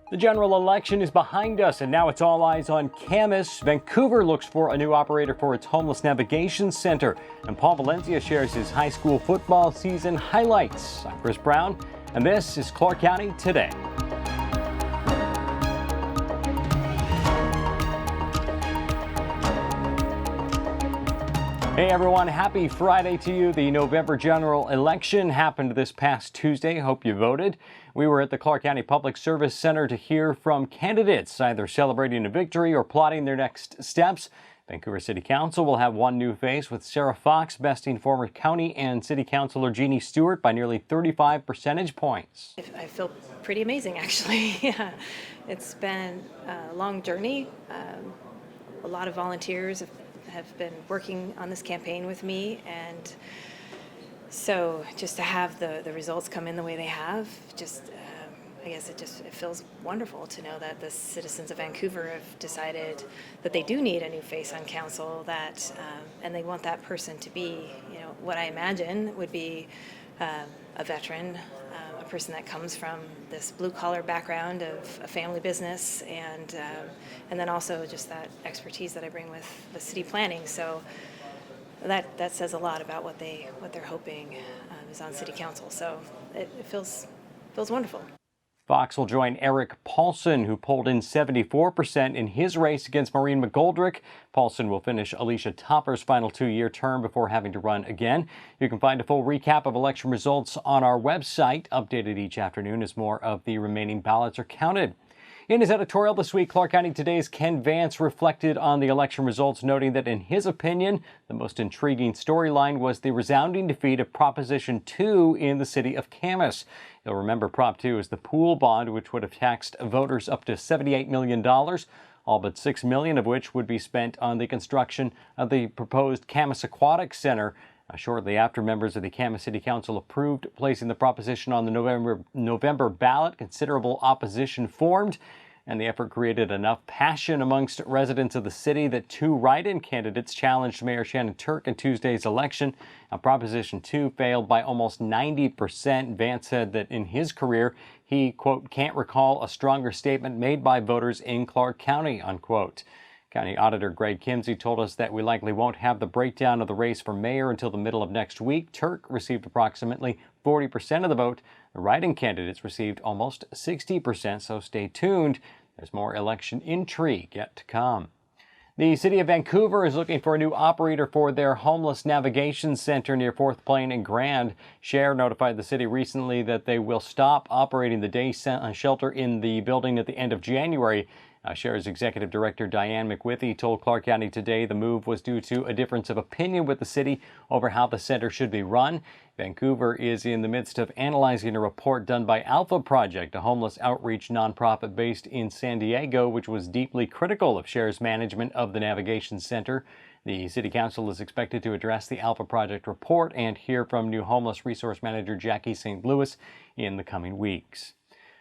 The general election is behind us, and now it's all eyes on Camas. Vancouver looks for a new operator for its homeless navigation center, and Paul Valencia shares his high school football season highlights. I'm Chris Brown, and this is Clark County Today. Hey everyone, happy Friday to you. The November general election happened this past Tuesday. Hope you voted. We were at the Clark County Public Service Center to hear from candidates, either celebrating a victory or plotting their next steps. Vancouver City Council will have one new face, with Sara besting former county and city councilor Jeannie Stewart by nearly 35 percentage points. I feel pretty amazing, actually. Yeah. It's been a long journey. A lot of volunteers have been working on this campaign with me, and so just to have the results come in the way they have, I guess it feels wonderful to know that the citizens of Vancouver have decided that they do need a new face on council, and they want that person to be, what I imagine would be a veteran, a person that comes from this blue-collar background of a family business, and then also just that expertise that I bring with the city planning. So that says a lot about what they're hoping is on city council. So it feels wonderful. Fox will join Erik Paulsen, who polled in 74% in his race against Maureen McGoldrick. Paulsen will finish Alicia Topper's final two-year term before having to run again. You can find a full recap of election results on our website, updated each afternoon as more of the remaining ballots are counted. In his editorial this week, Clark County Today's Ken Vance reflected on the election results, noting that in his opinion, the most intriguing storyline was the resounding defeat of Proposition 2 in the city of Camas. You'll remember Prop 2 is the pool bond, which would have taxed voters up to $78 million, all but $6 million of which would be spent on the construction of the proposed Camas Aquatic Center. Shortly after, members of the Camas City Council approved placing the proposition on the November ballot, considerable opposition formed, and the effort created enough passion amongst residents of the city that two write-in candidates challenged Mayor Shannon Turk in Tuesday's election. Now, Proposition 2 failed by almost 90%. Vance said that in his career, he, quote, can't recall a stronger statement made by voters in Clark County, unquote. County Auditor Greg Kimsey told us that we likely won't have the breakdown of the race for mayor until the middle of next week. Turk received approximately 40% of the vote. The write-in candidates received almost 60%, so stay tuned. There's more election intrigue yet to come. The City of Vancouver is looking for a new operator for their homeless navigation center near 4th Plain and Grand. Share notified the city recently that they will stop operating the day shelter in the building at the end of January. Share's Executive Director Diane McWithy told Clark County Today the move was due to a difference of opinion with the city over how the center should be run. Vancouver is in the midst of analyzing a report done by Alpha Project, a homeless outreach nonprofit based in San Diego, which was deeply critical of Share's management of the navigation center. The City Council is expected to address the Alpha Project report and hear from new Homeless Resource Manager Jackie St. Louis in the coming weeks.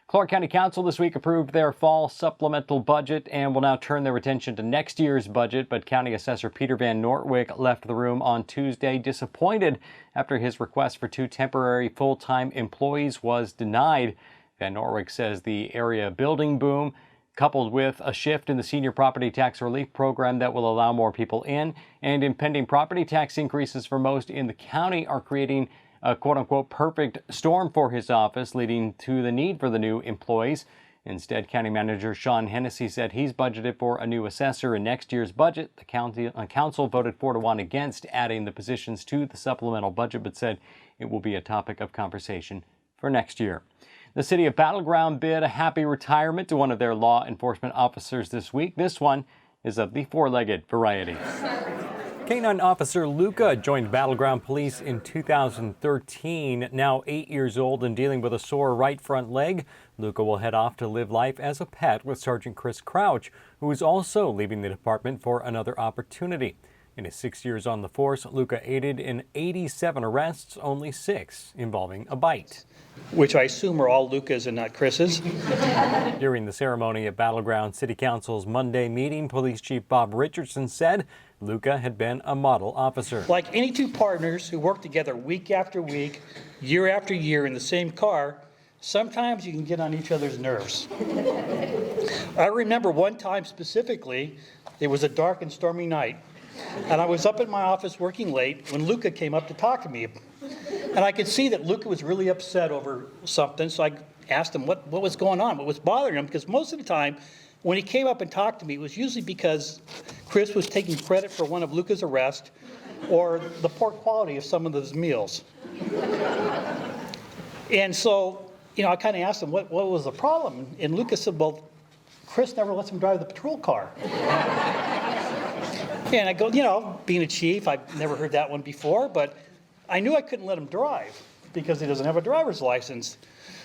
Clark County Council this week approved their fall supplemental budget and will now turn their attention to next year's budget, but County Assessor Peter Van Nortwick left the room on Tuesday disappointed after his request for two temporary full-time employees was denied. Van Nortwick says the area building boom, coupled with a shift in the senior property tax relief program that will allow more people in, and impending property tax increases for most in the county, are creating a quote-unquote perfect storm for his office, leading to the need for the new employees. Instead, County Manager Sean Hennessy said he's budgeted for a new assessor in next year's budget. The council voted 4-1 against adding the positions to the supplemental budget, but said it will be a topic of conversation for next year. The city of Battleground bid a happy retirement to one of their law enforcement officers this week. This one is of the four-legged variety. Canine Officer Luca joined Battleground Police in 2013. Now 8 years old and dealing with a sore right front leg, Luca will head off to live life as a pet with Sergeant Chris Crouch, who is also leaving the department for another opportunity. In his 6 years on the force, Luca aided in 87 arrests, only 6 involving a bite. Which I assume are all Luca's and not Chris's. During the ceremony at Battleground City Council's Monday meeting, Police Chief Bob Richardson said Luca had been a model officer. Like any two partners who work together week after week, year after year in the same car, sometimes you can get on each other's nerves. I remember one time specifically, it was a dark and stormy night, and I was up in my office working late when Luca came up to talk to me. And I could see that Luca was really upset over something, so I asked him what was going on, what was bothering him, because most of the time, when he came up and talked to me, it was usually because Chris was taking credit for one of Luca's arrests or the poor quality of some of his meals. And so, I kind of asked him what was the problem, and Luca said, well, Chris never lets him drive the patrol car. And I go, being a chief, I've never heard that one before, but I knew I couldn't let him drive because he doesn't have a driver's license.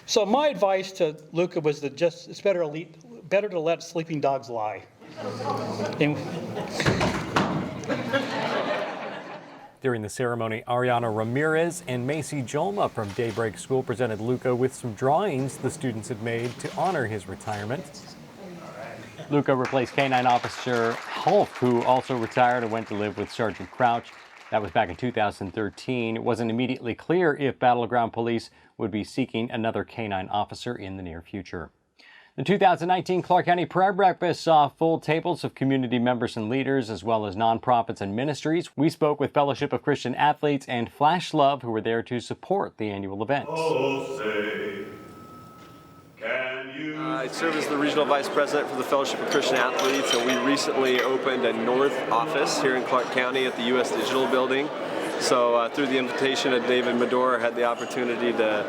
So my advice to Luca was that it's better to let sleeping dogs lie. And During the ceremony, Ariana Ramirez and Macy Jolma from Daybreak School presented Luca with some drawings the students had made to honor his retirement. Luca replaced Canine Officer Hulk, who also retired and went to live with Sergeant Crouch. That was back in 2013. It wasn't immediately clear if Battleground Police would be seeking another canine officer in the near future. The 2019 Clark County Prayer Breakfast saw full tables of community members and leaders, as well as nonprofits and ministries. We spoke with Fellowship of Christian Athletes and Flash Love, who were there to support the annual event. I serve as the Regional Vice President for the Fellowship of Christian Athletes, and we recently opened a North office here in Clark County at the U.S. Digital Building. So through the invitation of David Medor, I had the opportunity to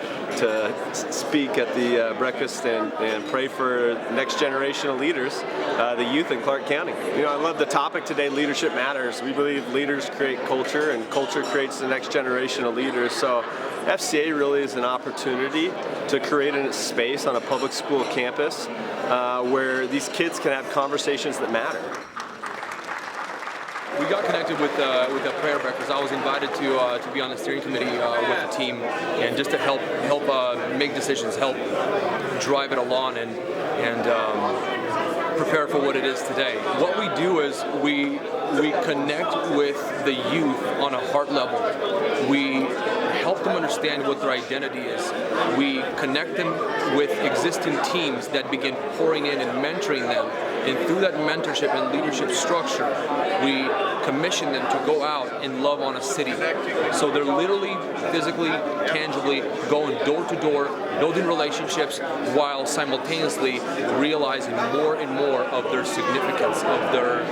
speak at the breakfast and pray for the next generation of leaders, the youth in Clark County. I love the topic today, Leadership Matters. We believe leaders create culture, and culture creates the next generation of leaders. So FCA really is an opportunity to create a space on a public school campus where these kids can have conversations that matter. We got connected with the prayer breakfast. I was invited to be on the steering committee with the team, and just to help make decisions, help drive it along, and prepare for what it is today. What we do is we connect with the youth on a heart level. We help them understand what their identity is. We connect them with existing teams that begin pouring in and mentoring them. And through that mentorship and leadership structure, we commission them to go out and love on a city. So they're literally, physically, tangibly going door to door, building relationships, while simultaneously realizing more and more of their significance, of their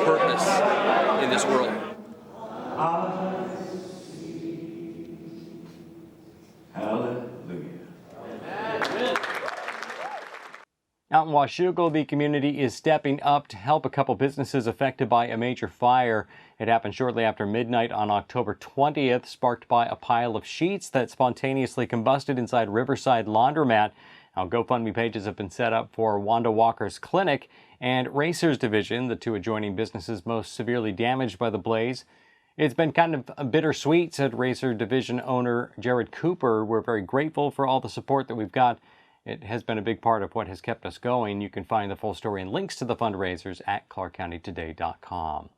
purpose in this world. Out in Washougal, the community is stepping up to help a couple businesses affected by a major fire. It happened shortly after midnight on October 20th, sparked by a pile of sheets that spontaneously combusted inside Riverside laundromat. Now, GoFundMe pages have been set up for Wanda Walker's Clinic and Racers Division, the two adjoining businesses most severely damaged by the blaze. It's been kind of bittersweet, said Racer Division owner Jared Cooper. We're very grateful for all the support that we've got. It has been a big part of what has kept us going. You can find the full story and links to the fundraisers at clarkcountytoday.com.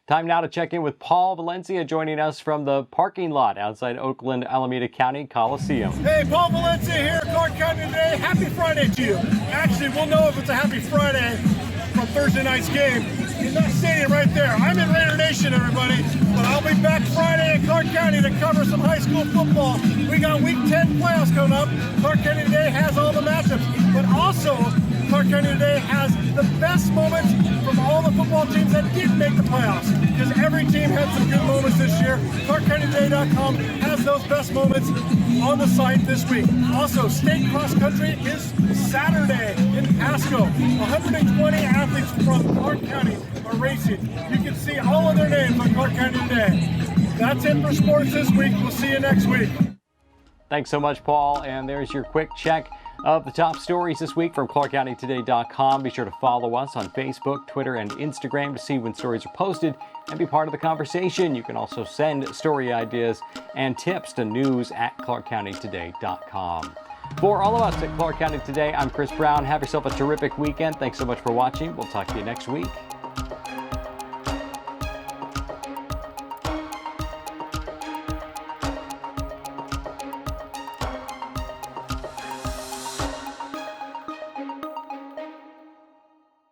Time now to check in with Paul Valencia, joining us from the parking lot outside Oakland Alameda County Coliseum. Hey, Paul Valencia here, Clark County Today. Happy Friday to you. Actually, we'll know if it's a happy Friday from Thursday night's game in that stadium right there. I'm in Raider Nation, everybody, but I'll be back Friday in Clark County to cover some high school football. We got Week 10 playoffs coming up. Clark County Today has all the matchups, but also Clark County Today has the best moments from all the football teams that didn't make the playoffs, because every team had some good moments this year. ClarkCountyToday.com has those best moments on the site this week. Also, state cross country is Saturday in Pasco. 120 athletes from Clark County are racing. You can see all of their names on Clark County Today. That's it for sports this week. We'll see you next week. Thanks so much, Paul. And there's your quick check of the top stories this week from ClarkCountyToday.com. Be sure to follow us on Facebook, Twitter, and Instagram to see when stories are posted and be part of the conversation. You can also send story ideas and tips to news@ClarkCountyToday.com. For all of us at Clark County Today, I'm Chris Brown. Have yourself a terrific weekend. Thanks so much for watching. We'll talk to you next week.